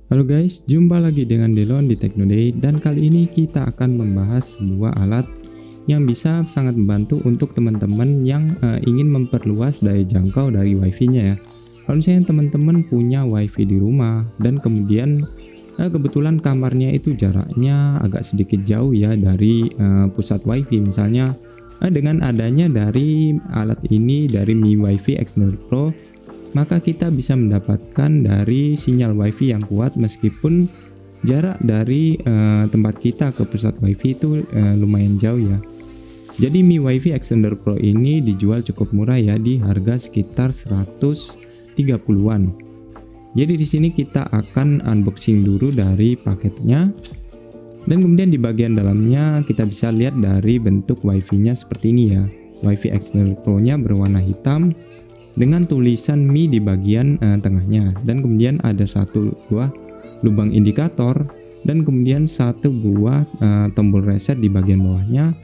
Halo guys, jumpa lagi dengan Delon di Teknoday dan kali ini kita akan membahas sebuah alat yang bisa sangat membantu untuk teman-teman yang ingin memperluas daya jangkau dari wifi-nya ya. Kalau misalnya teman-teman punya wifi di rumah dan kemudian kebetulan kamarnya itu jaraknya agak sedikit jauh ya dari pusat wifi, misalnya dengan adanya dari alat ini dari Mi WiFi Extender Pro, maka kita bisa mendapatkan dari sinyal wifi yang kuat meskipun jarak dari tempat kita ke pusat wifi itu lumayan jauh ya. Jadi Mi WiFi Extender Pro ini dijual cukup murah ya, di harga sekitar 130-an. Jadi di sini kita akan unboxing dulu dari paketnya. Dan kemudian di bagian dalamnya kita bisa lihat dari bentuk wifi-nya seperti ini ya. WiFi Extender Pro-nya berwarna hitam dengan tulisan Mi di bagian tengahnya, dan kemudian ada satu buah lubang indikator dan kemudian satu buah tombol reset di bagian bawahnya,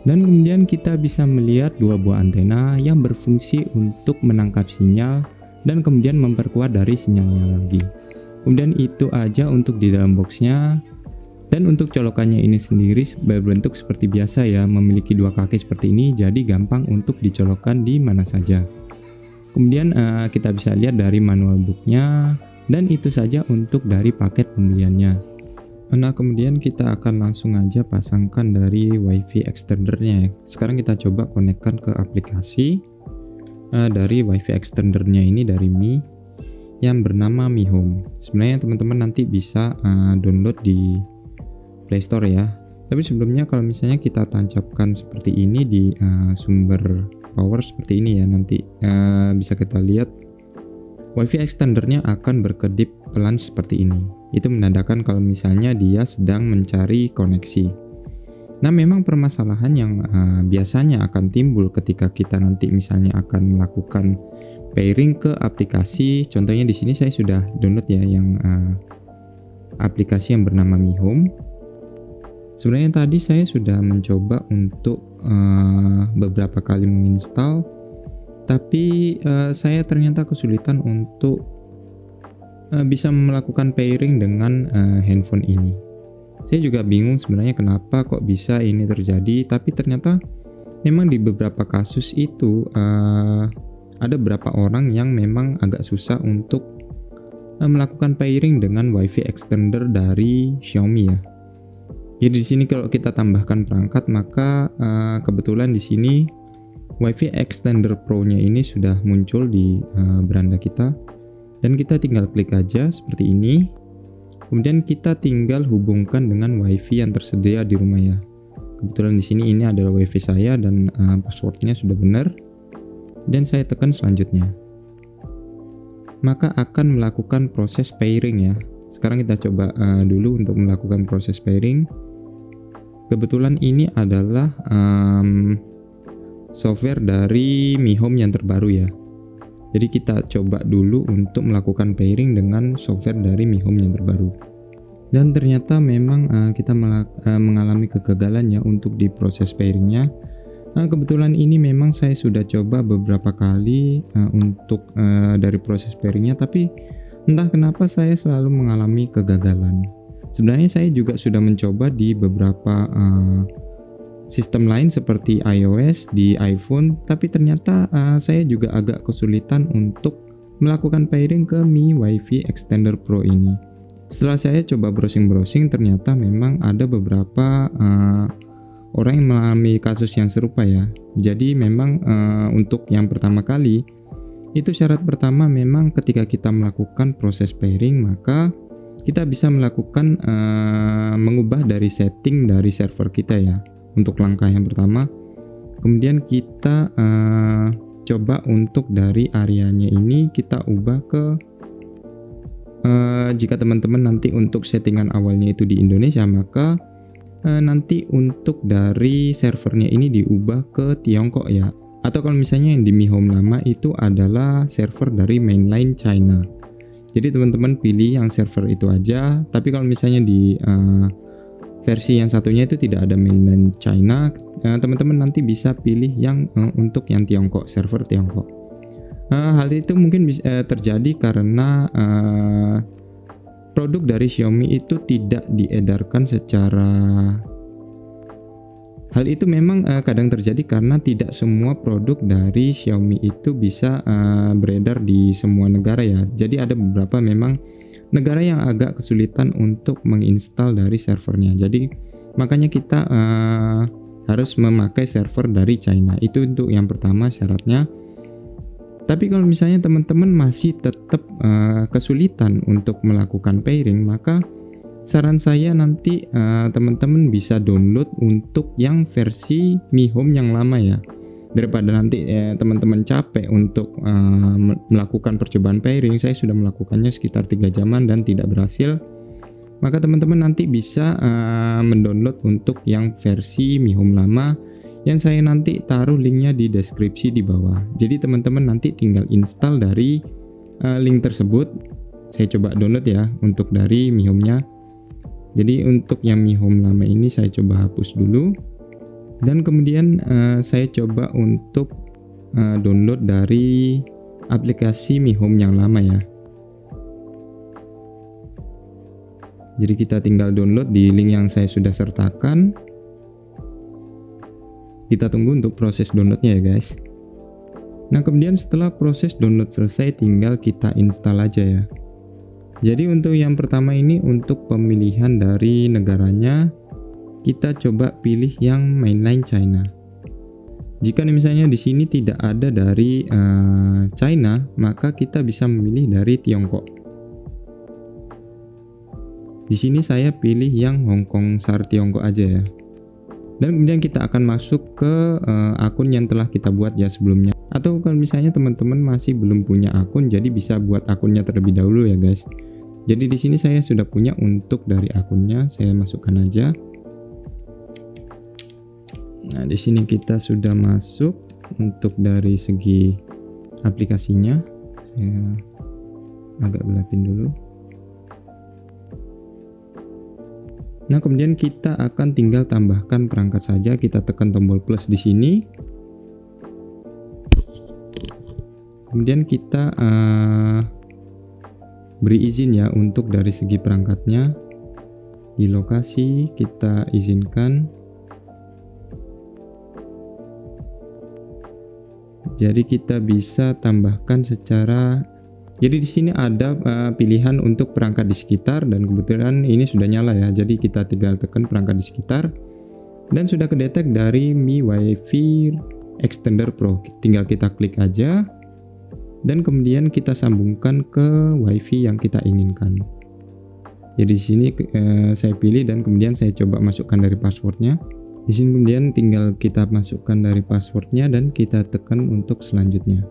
dan kemudian kita bisa melihat dua buah antena yang berfungsi untuk menangkap sinyal dan kemudian memperkuat dari sinyalnya lagi. Kemudian itu aja untuk di dalam boxnya. Dan untuk colokannya ini sendiri berbentuk seperti biasa ya, memiliki dua kaki seperti ini, jadi gampang untuk dicolokkan di mana saja. Kemudian kita bisa lihat dari manual booknya, dan itu saja untuk dari paket pembeliannya. Nah kemudian kita akan langsung aja pasangkan dari WiFi extendernya ya. Sekarang kita coba konekkan ke aplikasi dari WiFi extendernya ini dari Mi yang bernama Mi Home. Sebenarnya teman-teman nanti bisa download di Play Store ya. Tapi sebelumnya kalau misalnya kita tancapkan seperti ini di sumber power seperti ini ya, nanti bisa kita lihat WiFi extendernya akan berkedip pelan seperti ini. Itu menandakan kalau misalnya dia sedang mencari koneksi. Nah memang permasalahan yang biasanya akan timbul ketika kita nanti misalnya akan melakukan pairing ke aplikasi. Contohnya di sini saya sudah download ya yang aplikasi yang bernama Mi Home. Sebenarnya tadi saya sudah mencoba untuk beberapa kali menginstal, tapi saya ternyata kesulitan untuk bisa melakukan pairing dengan handphone ini. Saya juga bingung sebenarnya kenapa kok bisa ini terjadi, tapi ternyata memang di beberapa kasus itu ada beberapa orang yang memang agak susah untuk melakukan pairing dengan WiFi extender dari Xiaomi ya. Jadi di sini kalau kita tambahkan perangkat, maka kebetulan di sini WiFi Extender Pro-nya ini sudah muncul di beranda kita, dan kita tinggal klik aja seperti ini. Kemudian kita tinggal hubungkan dengan WiFi yang tersedia di rumah ya. Kebetulan di sini ini adalah WiFi saya dan passwordnya sudah benar. Dan saya tekan selanjutnya. Maka akan melakukan proses pairing ya. Sekarang kita coba dulu untuk melakukan proses pairing. Kebetulan ini adalah software dari Mi Home yang terbaru ya. Jadi kita coba dulu untuk melakukan pairing dengan software dari Mi Home yang terbaru. Dan ternyata memang kita mengalami kegagalan ya untuk di proses pairingnya. Kebetulan ini memang saya sudah coba beberapa kali untuk dari proses pairingnya, tapi entah kenapa saya selalu mengalami kegagalan. Sebenarnya saya juga sudah mencoba di beberapa sistem lain seperti iOS di iPhone, tapi ternyata saya juga agak kesulitan untuk melakukan pairing ke Mi WiFi Extender Pro ini. Setelah saya coba browsing-browsing, ternyata memang ada beberapa orang yang mengalami kasus yang serupa ya. Jadi memang untuk yang pertama kali, itu syarat pertama memang ketika kita melakukan proses pairing, maka kita bisa melakukan mengubah dari setting dari server kita ya, untuk langkah yang pertama. Kemudian kita coba untuk dari areanya ini kita ubah ke jika teman-teman nanti untuk settingan awalnya itu di Indonesia, maka nanti untuk dari servernya ini diubah ke Tiongkok ya. Atau kalau misalnya yang di Mi Home lama itu adalah server dari mainland China. Jadi teman-teman pilih yang server itu aja. Tapi kalau misalnya di versi yang satunya itu tidak ada mainland China, teman-teman nanti bisa pilih yang untuk yang Tiongkok, server Tiongkok. Hal itu mungkin bisa terjadi karena produk dari Xiaomi itu tidak diedarkan secara. Hal itu memang kadang terjadi karena tidak semua produk dari Xiaomi itu bisa beredar di semua negara ya. Jadi ada beberapa memang negara yang agak kesulitan untuk menginstal dari servernya. Jadi makanya kita harus memakai server dari China. Itu untuk yang pertama syaratnya. Tapi kalau misalnya teman-teman masih tetap kesulitan untuk melakukan pairing, maka saran saya nanti teman-teman bisa download untuk yang versi Mi Home yang lama ya. Daripada nanti teman-teman capek untuk melakukan percobaan pairing. Saya sudah melakukannya sekitar 3 jaman dan tidak berhasil. Maka teman-teman nanti bisa mendownload untuk yang versi Mi Home lama, yang saya nanti taruh linknya di deskripsi di bawah. Jadi teman-teman nanti tinggal install dari link tersebut. Saya coba download ya untuk dari Mi Home-nya. Jadi untuk yang Mi Home lama ini saya coba hapus dulu, dan kemudian saya coba untuk download dari aplikasi Mi Home yang lama ya. Jadi kita tinggal download di link yang saya sudah sertakan. Kita tunggu untuk proses downloadnya ya guys. Nah kemudian setelah proses download selesai, tinggal kita install aja ya. Jadi untuk yang pertama ini untuk pemilihan dari negaranya, kita coba pilih yang mainline China. Jika misalnya di sini tidak ada dari China, maka kita bisa memilih dari Tiongkok. Di sini saya pilih yang Hong Kong SAR Tiongkok aja ya. Dan kemudian kita akan masuk ke akun yang telah kita buat ya sebelumnya. Atau kalau misalnya teman-teman masih belum punya akun, jadi bisa buat akunnya terlebih dahulu ya guys. Jadi di sini saya sudah punya untuk dari akunnya, saya masukkan aja. Nah, di sini kita sudah masuk untuk dari segi aplikasinya. Saya agak gelapin dulu. Nah, kemudian kita akan tinggal tambahkan perangkat saja. Kita tekan tombol plus di sini. Kemudian kita beri izin ya untuk dari segi perangkatnya. Di lokasi kita izinkan. Jadi kita bisa tambahkan secara. Jadi di sini ada pilihan untuk perangkat di sekitar, dan kebetulan ini sudah nyala ya. Jadi kita tinggal tekan perangkat di sekitar dan sudah kedetek dari Mi WiFi Extender Pro. Tinggal kita klik aja dan kemudian kita sambungkan ke WiFi yang kita inginkan. Jadi di sini saya pilih dan kemudian saya coba masukkan dari passwordnya. Di sini kemudian tinggal kita masukkan dari passwordnya dan kita tekan untuk selanjutnya.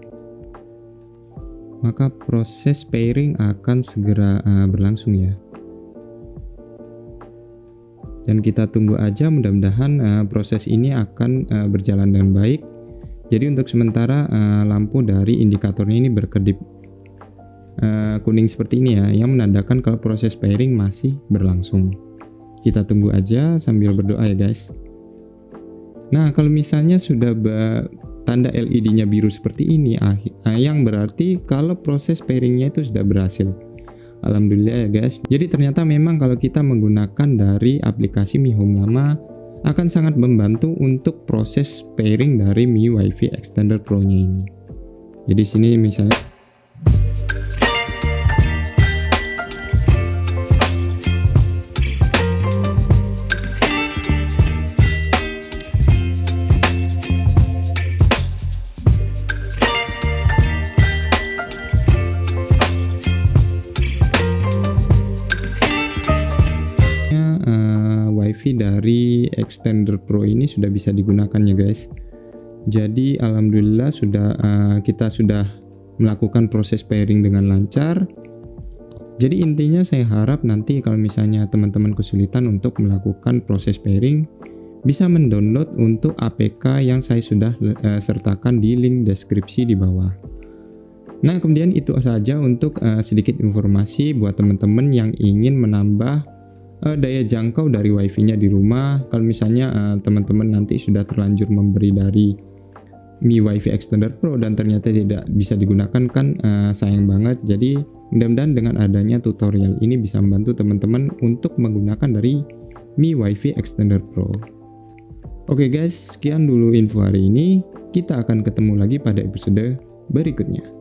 Maka proses pairing akan segera berlangsung ya. Dan kita tunggu aja, mudah-mudahan proses ini akan berjalan dengan baik. Jadi untuk sementara lampu dari indikatornya ini berkedip kuning seperti ini ya, yang menandakan kalau proses pairing masih berlangsung. Kita tunggu aja sambil berdoa ya guys. Nah kalau misalnya sudah tanda LED-nya biru seperti ini, yang berarti kalau proses pairingnya itu sudah berhasil. Alhamdulillah ya guys. Jadi ternyata memang kalau kita menggunakan dari aplikasi Mi Home lama akan sangat membantu untuk proses pairing dari Mi WiFi Extender Pro-nya ini. Jadi sini misalnya WiFi dari Extender Pro ini sudah bisa digunakan ya guys. Jadi alhamdulillah kita sudah melakukan proses pairing dengan lancar. Jadi intinya saya harap nanti kalau misalnya teman-teman kesulitan untuk melakukan proses pairing, bisa mendownload untuk APK yang saya sudah sertakan di link deskripsi di bawah. Nah kemudian itu saja untuk sedikit informasi buat teman-teman yang ingin menambah daya jangkau dari wifi-nya di rumah. Kalau misalnya teman-teman nanti sudah terlanjur memberi dari Mi WiFi Extender Pro dan ternyata tidak bisa digunakan kan sayang banget. Jadi mudah-mudahan dengan adanya tutorial ini bisa membantu teman-teman untuk menggunakan dari Mi WiFi Extender Pro. Oke guys, sekian dulu info hari ini. Kita akan ketemu lagi pada episode berikutnya.